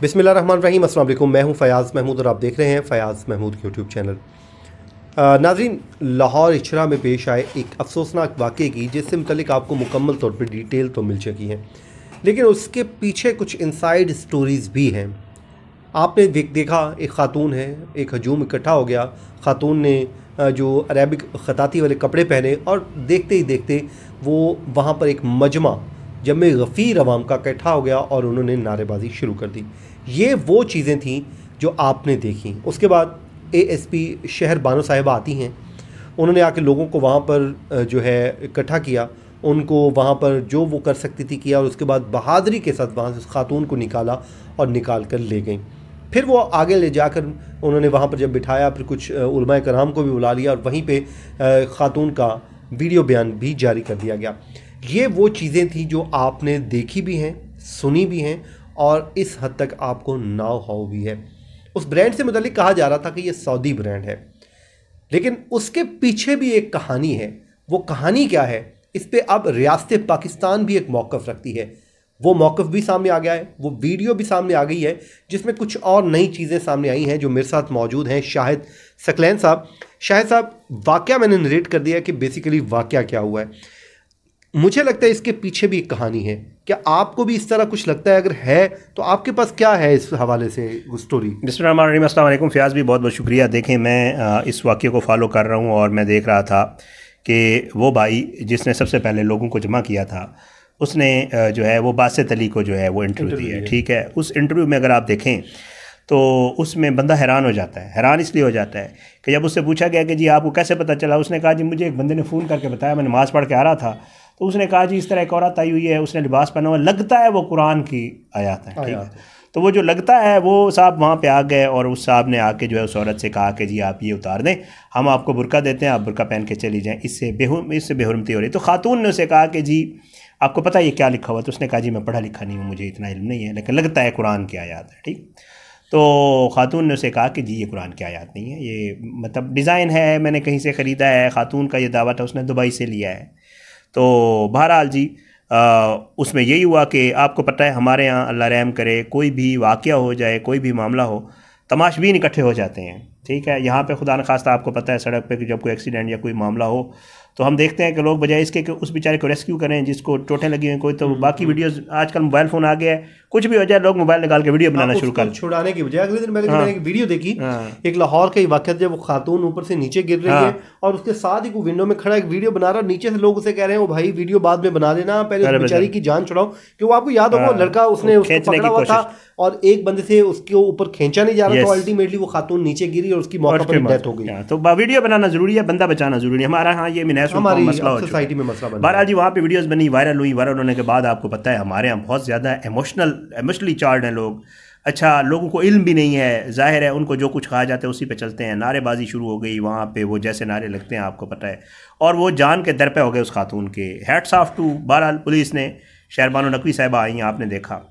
बिस्मिल्लाहिर्रहमानिर्रहीम, अस्सलाम वालेकुम। मैं हूं फ़याज़ महमूद और आप देख रहे हैं फ़याज़ महमूद यूट्यूब चैनल। नाज़रीन, लाहौर इचरा में पेश आए एक अफसोसनाक वाक़े की जिससे मुतल्लिक आपको मुकम्मल तौर पर डिटेल तो मिल चुकी है, लेकिन उसके पीछे कुछ इनसाइड स्टोरीज़ भी हैं। आपने देखा एक ख़ातून है, एक हजूम इकट्ठा हो गया। ख़ातून ने जो अरेबिक ख़ताती वाले कपड़े पहने और देखते ही देखते वो वहाँ पर एक मजमा जमे गफ़ीर अवाम का इकट्ठा हो गया और उन्होंने नारेबाजी शुरू कर दी। ये वो चीज़ें थीं जो आपने देखी। उसके बाद ASP शहर बानो साहिबा आती हैं, उन्होंने आके लोगों को वहाँ पर जो है इकट्ठा किया, उनको वहाँ पर जो वो कर सकती थी किया और उसके बाद बहादुरी के साथ वहाँ से उस खातून को निकाला और निकाल कर ले गई। फिर वो आगे ले जाकर उन्होंने वहाँ पर जब बिठाया, फिर कुछ उलमाए कराम को भी बुला लिया और वहीं पे खातून का वीडियो बयान भी जारी कर दिया गया। ये वो चीज़ें थी जो आपने देखी भी हैं, सुनी भी हैं और इस हद तक आपको नाव हाव भी है। उस ब्रांड से मुतालिक कहा जा रहा था कि ये सऊदी ब्रांड है, लेकिन उसके पीछे भी एक कहानी है। वो कहानी क्या है, इस पे अब रियासत पाकिस्तान भी एक मौक़िफ़ रखती है। वो मौक़िफ़ भी सामने आ गया है, वो वीडियो भी सामने आ गई है जिसमें कुछ और नई चीज़ें सामने आई हैं जो मेरे साथ मौजूद हैं। शाहिद सकलैन साहब, शाहिद साहब, वाक़या मैंने नरेट कर दिया कि बेसिकली वाक़या क्या हुआ है। मुझे लगता है इसके पीछे भी एक कहानी है। क्या आपको भी इस तरह कुछ लगता है? अगर है तो आपके पास क्या है इस हवाले से स्टोरी? बिस्मिल्लाहिर्रहमानिर्रहीम, अस्सलाम वालेकुम। फ़याज़ भी बहुत बहुत शुक्रिया। देखें, मैं इस वाक़े को फॉलो कर रहा हूँ और मैं देख रहा था कि वो भाई जिसने सबसे पहले लोगों को जमा किया था, उसने जो है वो बासित अली को जो है वो इंटरव्यू दिया है। ठीक है, उस इंटरव्यू में अगर आप देखें तो उसमें बंदा हैरान हो जाता है। हैरान इसलिए हो जाता है कि जब उससे पूछा गया कि जी आपको कैसे पता चला, उसने कहा जी मुझे एक बंदे ने फ़ोन करके बताया, मैं नमाज़ पढ़ के आ रहा था तो उसने कहा जी इस तरह एक औरत आई हुई है, उसने लिबास पहना हुआ, लगता है वो कुरान की आयत है। ठीक है, तो वो जो लगता है वो साहब वहाँ पे आ गए और उस साहब ने आके जो है उस औरत से कहा कि जी आप ये उतार दें, हम आपको बुर्का देते हैं, आप बुर्का पहन के चली जाएँ, इससे बेहुरमती हो रही। तो खातून ने उसे कहा कि जी आपको पता है ये क्या लिखा हुआ? तो उसने कहा जी मैं पढ़ा लिखा नहीं हूँ, मुझे इतना इल्म नहीं है, लेकिन लगता है कुरान की आयत है। ठीक, तो खातून ने उसे कहा कि जी ये कुरान की आयत नहीं है, ये मतलब डिज़ाइन है, मैंने कहीं से ख़रीदा है। खातून का ये दावा था उसने दुबई से लिया है। तो बहरहाल जी उसमें यही हुआ कि आपको पता है हमारे यहाँ अल्लाह रहम करे, कोई भी वाक़या हो जाए, कोई भी मामला हो, तमाशबीन इकट्ठे हो जाते हैं। ठीक है, यहाँ पे खुदा न खास्ता आपको पता है सड़क पे कि जब कोई एक्सीडेंट या कोई मामला हो तो हम देखते हैं कि लोग बजाय इसके कि उस बेचारे को रेस्क्यू करें जिसको चोटें लगी हुई, कोई तो बाकी वीडियोस, आजकल मोबाइल फ़ोन आ गया है, कुछ भी हो जाए लोग मोबाइल निकाल के वीडियो बनाना शुरू कर छुड़ाने की बजाय। अगले दिन मैंने एक वीडियो देखी, एक लाहौर का ही वाक़या, जब वो खातून ऊपर से नीचे गिर रही है और उसके साथ ही वो विंडो में खड़ा एक वीडियो बना रहा, नीचे से लोग उसे कह रहे हैं वो भाई वीडियो बाद में बना देना, पहले उस बेचारी की जान छुड़ाओ। कि वो आपको याद होगा लड़का उसने उसको पकड़ा हुआ था और एक बंदे से उसके ऊपर खींचा नहीं जा रहा था, अल्टीमेटली वो खातून नीचे गिरी और उसकी मौके पर डेथ हो गई। तो वीडियो बनाना जरूरी है, बंदा बचाना जरूरी है। हमारा यहाँ ये मसला सोसाइटी में मसला बना। बहरहाल जी वहाँ पे वीडियोस बनी, वायरल हुई। वायरल होने के बाद आपको पता है हमारे यहाँ बहुत ज़्यादा इमोशनली चार्ज हैं लोग। अच्छा, लोगों को इल्म भी नहीं है, जाहिर है उनको जो कुछ कहा जाता है उसी पे चलते हैं। नारेबाजी शुरू हो गई वहाँ पे, वो जैसे नारे लगते हैं आपको पता है, और वो जान के दर पे हो गए उस खातून के। हैट्स ऑफ टू बहरहाल पुलिस ने, शहरबानो नकवी साहिबा आई, आपने देखा,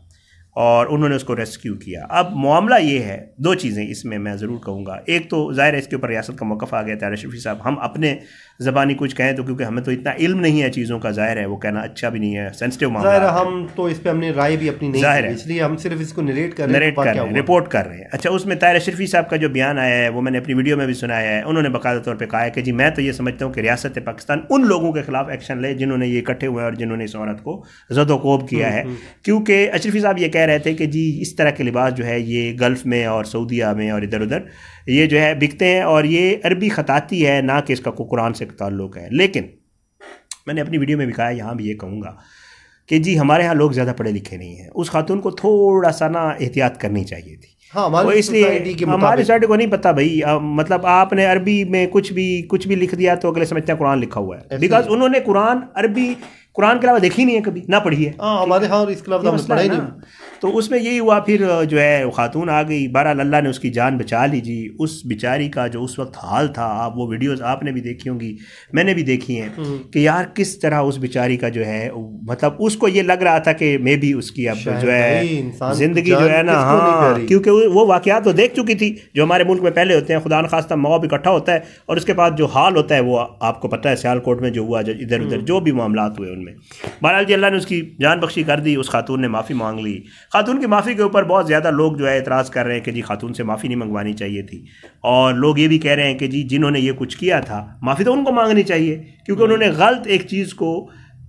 और उन्होंने उसको रेस्क्यू किया। अब मामला ये है, दो चीज़ें इसमें मैं ज़रूर कहूँगा। एक तो ज़ाहिर है इसके ऊपर रियासत का मौक़िफ़ आ गया था। शफी साहब, हम अपने ज़बानी कुछ कहें तो क्योंकि हमें तो इतना इल्म नहीं है चीज़ों का, ज़ाहिर है वो कहना अच्छा भी नहीं है, सेंसिटिव मामला है। हम तो इस पर अपनी राय भी अपनी नहीं है, इसलिए हम सिर्फ इसको नरेट कर रहे हैं, रिपोर्ट कर रहे हैं। अच्छा, उसमें ताहिर अशरफी साहब का जो बयान आया है वो मैंने अपनी वीडियो में भी सुनाया है। उन्होंने बाकायदा तौर पर कहा है कि जी मैं तो ये समझता हूँ कि रियासत पाकिस्तान उन लोगों के खिलाफ एक्शन ले जिन्होंने ये इकट्ठे हुए और जिन्होंने इस औरत को ज़दोकोब किया है। क्योंकि अशरफी साहब ये कह रहे थे कि जी इस तरह के लिबास जो है ये गल्फ़ में और सऊदीया में और इधर उधर ये जो है बिकते हैं और ये अरबी ख़ताती है, ना कि इसका कुरान से ताल्लुक़ है। लेकिन मैंने अपनी वीडियो में भी कहा है, यहाँ भी ये कहूँगा कि जी हमारे यहाँ लोग ज़्यादा पढ़े लिखे नहीं हैं, उस खातून को थोड़ा सा ना एहतियात करनी चाहिए थी। हाँ, हमारी सोसाइटी को नहीं पता भाई, मतलब आपने अरबी में कुछ भी लिख दिया तो अगले समझते हैं कुरान लिखा हुआ है, बिकॉज उन्होंने कुरान के अलावा देखी नहीं है, कभी ना पढ़ी है। हमारे यहाँ इसके अलावा पढ़ा ही नहीं। तो उसमें यही हुआ, फिर जो है खातून आ गई, बहरहाल अल्लाह ने उसकी जान बचा ली जी। उस बेचारी का जो उस वक्त हाल था, आप वो वीडियोस आपने भी देखी होंगी, मैंने भी देखी हैं, कि यार किस तरह उस बेचारी का जो है, मतलब उसको ये लग रहा था कि मे भी उसकी अब जो है ज़िंदगी जो है ना, हाँ, क्योंकि वो वाक़यात तो देख चुकी थी जो हमारे मुल्क में पहले होते हैं। खुदा न खास्ता मौक़ इकट्ठा होता है और उसके बाद जो हाल होता है वो आपको पता है, सियालकोट में जो हुआ, जो इधर उधर जो भी मामला हुए उनमें में। बहरहाल जी अल्लाह ने उसकी जान बख्शी कर दी, उस खातून ने माफ़ी मांग ली। खातून की माफ़ी के ऊपर बहुत ज़्यादा लोग जो है एतराज़ कर रहे हैं कि जी खातून से माफ़ी नहीं मंगवानी चाहिए थी, और लोग ये भी कह रहे हैं कि जी जिन्होंने ये कुछ किया था माफ़ी तो उनको मांगनी चाहिए, क्योंकि उन्होंने गलत एक चीज़ को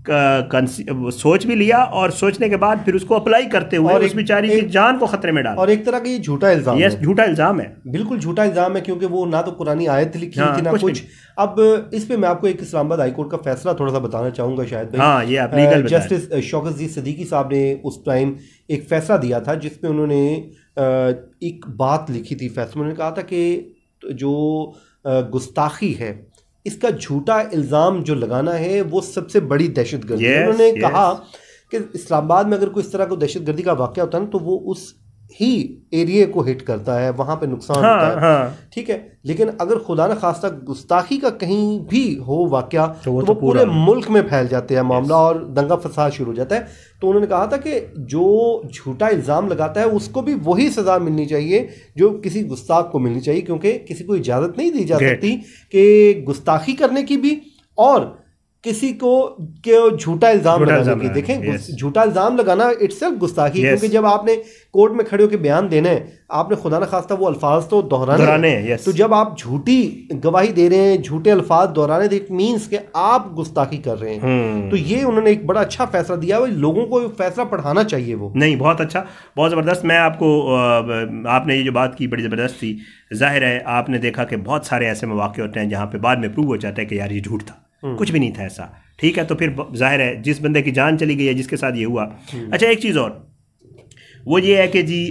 सोच भी लिया और सोचने के बाद फिर उसको अप्लाई करते हुए उस बेचारी की जान को खतरे में डाला। और एक तरह का ये झूठा इल्जाम है। झूठा इल्जाम है, बिल्कुल झूठा इल्जाम है, क्योंकि वो ना तो कुरानी आयत लिखी थी ना कुछ। अब इस पे मैं आपको एक इस्लामाबाद हाईकोर्ट का फैसला थोड़ा सा बताना चाहूंगा शायद भाई। हाँ, ये आप लीगल जस्टिस शौकत जी सिद्दीकी साहब ने उस टाइम एक फैसला दिया था जिसमें उन्होंने एक बात लिखी थी फैसले में। उन्होंने कहा था कि जो गुस्ताखी है, इसका झूठा इल्ज़ाम जो लगाना है वो सबसे बड़ी दहशतगर्दी है। उन्होंने कहा कि इस्लामाबाद में अगर कोई इस तरह का दहशतगर्दी का वाक़या होता है ना, तो वो उस ही एरिया को हिट करता है, वहाँ पे नुकसान होता है। ठीक है, लेकिन अगर खुदा न खास्ता गुस्ताखी का कहीं भी हो वाक़या तो वो पूरे मुल्क में फैल जाते हैं मामला और दंगा फसाद शुरू हो जाता है। तो उन्होंने कहा था कि जो झूठा इल्ज़ाम लगाता है उसको भी वही सज़ा मिलनी चाहिए जो किसी गुस्ताख को मिलनी चाहिए, क्योंकि किसी को इजाज़त नहीं दी जा सकती कि गुस्ताखी करने की भी और किसी को झूठा इल्जाम लगाने की। देखें, झूठा इल्जाम लगाना इटसेल्फ गुस्ताखी है, क्योंकि जब आपने कोर्ट में खड़े होकर बयान देना है, आपने खुदा न खास्ता वो अल्फाज तो दोहराने हैं। तो जब आप झूठी गवाही दे रहे हैं, झूठे अल्फाज दोहराने, इट मीन्स कि आप गुस्ताखी कर रहे हैं। तो ये उन्होंने एक बड़ा अच्छा फैसला दिया है, लोगों को फैसला पढ़ाना चाहिए। वो नहीं, बहुत अच्छा, बहुत ज़बरदस्त। मैं आपको, आपने ये जो बात की बड़ी ज़बरदस्त थी। जाहिर है आपने देखा कि बहुत सारे ऐसे मौके होते हैं जहाँ पे बाद में प्रूव हो जाता है कि यार ये झूठ था, कुछ भी नहीं था ऐसा। ठीक है, तो फिर जाहिर है जिस बंदे की जान चली गई है, जिसके साथ ये हुआ। अच्छा, एक चीज़ और, वो ये है कि जी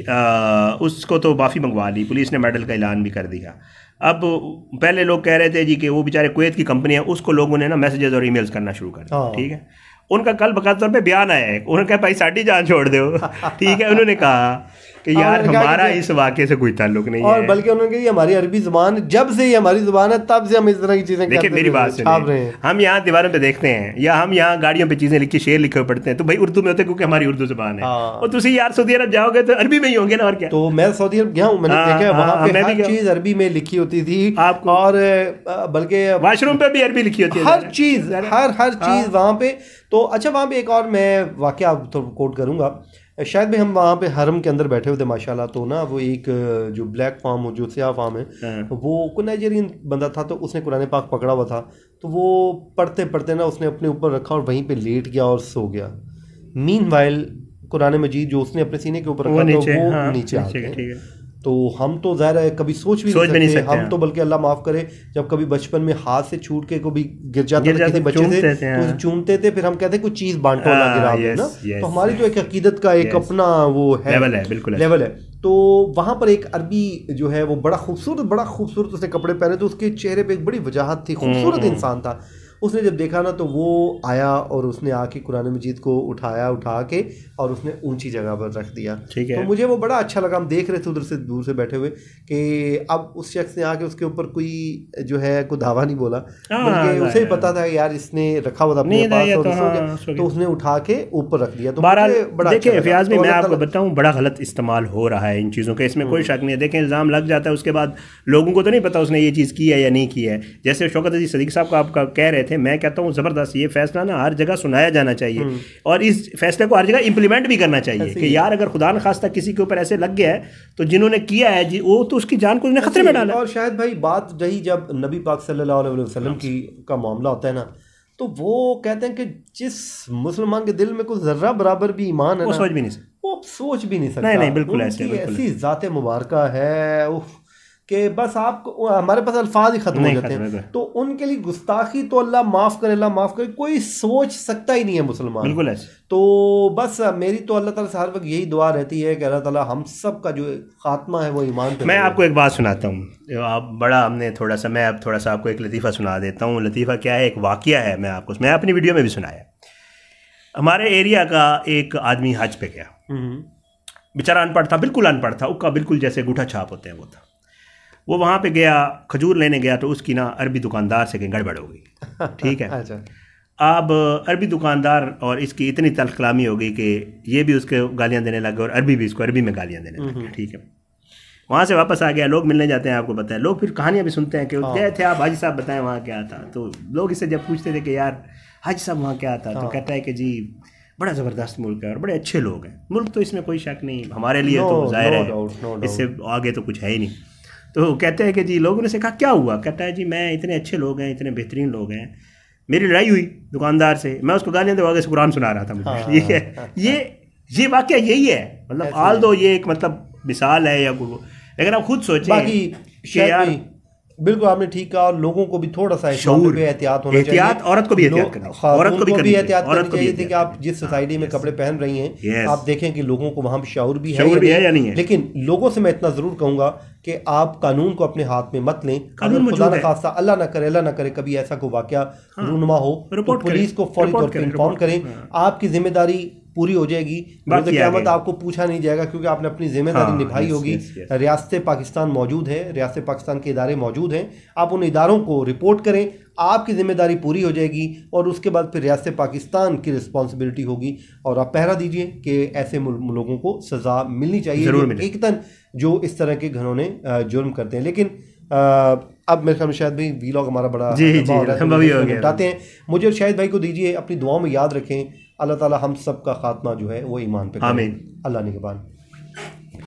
उसको तो माफ़ी मंगवा ली, पुलिस ने मेडल का ऐलान भी कर दिया। अब पहले लोग कह रहे थे जी कि वो बेचारे कुवैत की कंपनी है, उसको लोगों ने ना मैसेजेस और ईमेल्स करना शुरू कर दिया। ठीक है, उनका कल बकायदा तौर पे बयान आया है, उन्होंने कहा भाई साड़ी जान छोड़ दो। ठीक है, उन्होंने कहा कि यार हमारा इस वाक़े से कोई ताल्लुक नहीं और है, बल्कि उन्होंने कहा हमारी अरबी ज़ुबान, जब से ये हमारी ज़ुबान है तब से हम इस तरह की चीज़ें देखिए मेरी बात सुनिए, हम यहाँ दीवारों पे देखते हैं या हम यहाँ गाड़ियों पे चीज़ें लिखी शेर लिखे हुए पढ़ते हैं, तो भाई उर्दू में होते हैं क्योंकि हमारी उर्दू ज़ुबान है। और तुम यार सऊदी अरब जाओगे तो अरबी में ही होंगे ना, और क्या। तो मैं सऊदी अरब गया हूँ, मैंने देखा वहाँ पे हर चीज़ अरबी में लिखी होती थी आपको, और बल्कि वाशरूम पे भी अरबी लिखी होती है, हर चीज़ हर चीज़ वहाँ पे। तो अच्छा, वहाँ पे एक और मैं वाक़या तो कोट करूँगा। शायद भी हम वहाँ पे हरम के अंदर बैठे हुए थे माशाल्लाह, तो ना वो एक जो ब्लैक फार्म हो, जो स्याह फार्म है, वो कोई नाइजीरियन बंदा था, तो उसने कुरान पाक पकड़ा हुआ था, तो वो पढ़ते पढ़ते ना उसने अपने ऊपर रखा और वहीं पे लेट गया और सो गया। मीनवाइल कुरान मजीद जो उसने अपने सीने के ऊपर रखा था वो नीचे आ गया। तो हम तो ज़ाहिर है कभी सोच भी नहीं सकते हम तो, बल्कि अल्लाह माफ़ करे, जब कभी बचपन में हाथ से छूट के कभी गिर जाता था किसी बच्चे से, तो चूमते थे, फिर हम कहते कुछ चीज़ बांटो ना गिरा ना। तो हमारी जो एक अकीदत का एक अपना वो है, लेवल है। तो वहाँ पर एक अरबी जो है वो बड़ा खूबसूरत उसने कपड़े पहने, तो उसके चेहरे पे एक बड़ी वजाहत थी, खूबसूरत इंसान था। उसने जब देखा ना तो वो आया और उसने आके कुरान मजीद को उठा के और उसने ऊंची जगह पर रख दिया। तो मुझे वो बड़ा अच्छा लगा। हम देख रहे थे उधर से दूर से बैठे हुए कि अब उस शख्स ने आके उसके ऊपर कोई जो है कोई धावा नहीं बोला, बल्कि उसे ही पता था यार इसने रखा हुआ था अपने पास, तो उसने उठा के ऊपर रख दिया। तो बड़ा देखिए फयाज भाई, मैं आपको बताऊं बड़ा गलत इस्तेमाल हो रहा है इन चीज़ों का, इसमें कोई शक नहीं है। देखें, इल्ज़ाम लग जाता है, उसके बाद लोगों को तो नहीं पता उसने ये चीज़ की है या नहीं की है। जैसे शौकत अजीज सिद्दीकी साहब का आपका कह रहे थे, मैं कहता हूँ ज़बरदस्त ये फैसला ना हर जगह सुनाया जाना चाहिए और इस फैसले को हर जगह इंप्लीमेंट भी करना चाहिए कि यार अगर खुदा न खास्ता किसी के ऊपर ऐसे लग गया है तो जिन्होंने किया है जी वो तो उसकी जान को उसने खतरे में डाला। और शायद भाई बात रही जब नबी पाक सल्लल्लाहु अलैहि वसल्लम की का मामला होता है ना, तो वो कहते हैं कि जिस मुसलमान के दिल में कोई जर्रा बराबर भी ईमान है, वो सोच भी नहीं सकता। नहीं बिल्कुल ऐसी ज़ात मुबारक है कि बस आपको हमारे पास अल्फाज ही खत्म हो जाते हैं। तो उनके लिए गुस्ताखी तो अल्लाह माफ़ करे, कोई सोच सकता ही नहीं है मुसलमान, बिल्कुल ऐसे। तो बस मेरी तो अल्लाह ताला से हर वक्त यही दुआ रहती है कि अल्लाह ताला हम सब का जो खात्मा है वो ईमान पे। मैं आपको एक बात सुनाता हूँ, आप बड़ा हमने थोड़ा सा, मैं अब थोड़ा सा आपको एक लतीफ़ा सुना देता हूँ। लतीफ़ा क्या है, एक वाक़या है, मैं अपनी वीडियो में भी सुनाया। हमारे एरिया का एक आदमी हज पे गया, बेचारा अनपढ़ था, बिल्कुल अनपढ़ था, उसका बिल्कुल जैसे अंगूठा छाप होते हैं वो था। वो वहाँ पे गया, खजूर लेने गया, तो उसकी ना अरबी दुकानदार से कहीं गड़बड़ हो गई। ठीक है। अच्छा। अब अरबी दुकानदार और इसकी इतनी तल्ख कलामी हो गई कि ये भी उसके गालियाँ देने लगे और अरबी भी इसको अरबी में गालियाँ देने लगे। ठीक है, वहाँ से वापस आ गया, लोग मिलने जाते हैं, आपको पता है, लोग फिर कहानियाँ भी सुनते हैं कि गए थे आप हाजी साहब, बताएं वहाँ क्या था। तो लोग इससे जब पूछते थे कि यार हाजी साहब वहाँ क्या था, तो कहता है कि जी बड़ा ज़बरदस्त मुल्क है और बड़े अच्छे लोग हैं। मुल्क तो इसमें कोई शक नहीं, हमारे लिए तो ज़ाहिर है, इससे आगे तो कुछ है ही नहीं। तो कहते हैं कि जी लोगों ने से कहा क्या हुआ, कहता है जी मैं, इतने अच्छे लोग हैं, इतने बेहतरीन लोग हैं, मेरी लड़ाई हुई दुकानदार से, मैं उसको गालियाँ दे आगे से कुरान सुना रहा था मुझे। ये वाकया यही है, मतलब आल दो ये एक मतलब मिसाल है या लेकिन आप खुद सोचें बाकी यार बिल्कुल आपने ठीक कहा, और लोगों को भी थोड़ा सा शऊर पे एहतियात होना चाहिए। औरत को भी एहतियात करनी चाहिए, औरत को भी एहतियात करनी चाहिए थी कि आप जिस सोसाइटी में कपड़े पहन रही हैं आप देखें कि लोगों को वहाँ भी शऊर भी है या नहीं है। लेकिन लोगों से मैं इतना ज़रूर कहूँगा कि आप कानून को अपने हाथ में मत लें। अगर खुदा न खास्ता अल्लाह ना करे कभी ऐसा कोई वाकया रूनुमा हो तो पुलिस को फौरी तौर पर इन्फॉर्म करें, आपकी जिम्मेदारी पूरी हो जाएगी। क़यामत आपको पूछा नहीं जाएगा क्योंकि आपने अपनी जिम्मेदारी निभाई होगी। रियासत पाकिस्तान मौजूद है, रियासत पाकिस्तान के इदारे मौजूद हैं, आप उन इदारों को रिपोर्ट करें, आपकी जिम्मेदारी पूरी हो जाएगी और उसके बाद फिर रियासत पाकिस्तान की रिस्पॉन्सिबिलिटी होगी और आप पहरा दीजिए कि ऐसे लोगों को सज़ा मिलनी चाहिए एकतन जो इस तरह के घनौने जुर्म करते हैं। लेकिन अब मेरे ख्याल में शायद भाई वीलॉग हमारा बड़ा बताते हैं, मुझे शायद भाई को दीजिए, अपनी दुआओं में याद रखें, अल्लाह ताला हम सब का खात्मा जो है वो ईमान पे करें। अल्लाह निगहबान।